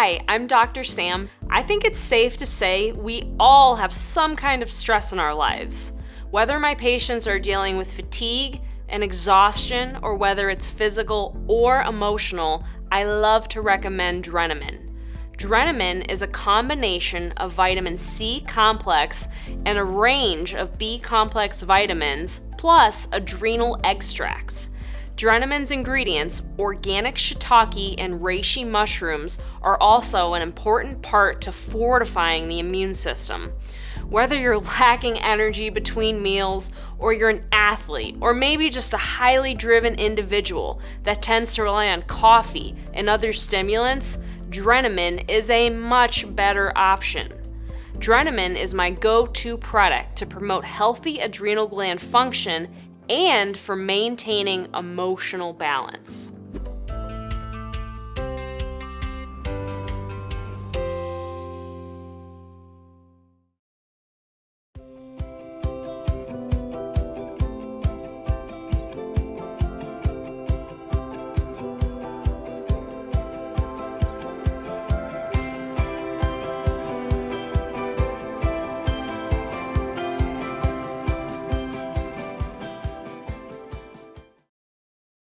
Hi, I'm Dr. Sam. I think it's safe to say we all have some kind of stress in our lives. Whether my patients are dealing with fatigue and exhaustion, or whether it's physical or emotional, I love to recommend Drenamin. Drenamin is a combination of vitamin C complex and a range of B complex vitamins, plus adrenal extracts. Drenamin's ingredients, organic shiitake and reishi mushrooms, are also an important part to fortifying the immune system. Whether you're lacking energy between meals, or you're an athlete, or maybe just a highly driven individual that tends to rely on coffee and other stimulants, Drenamin is a much better option. Drenamin is my go-to product to promote healthy adrenal gland function and for maintaining emotional balance.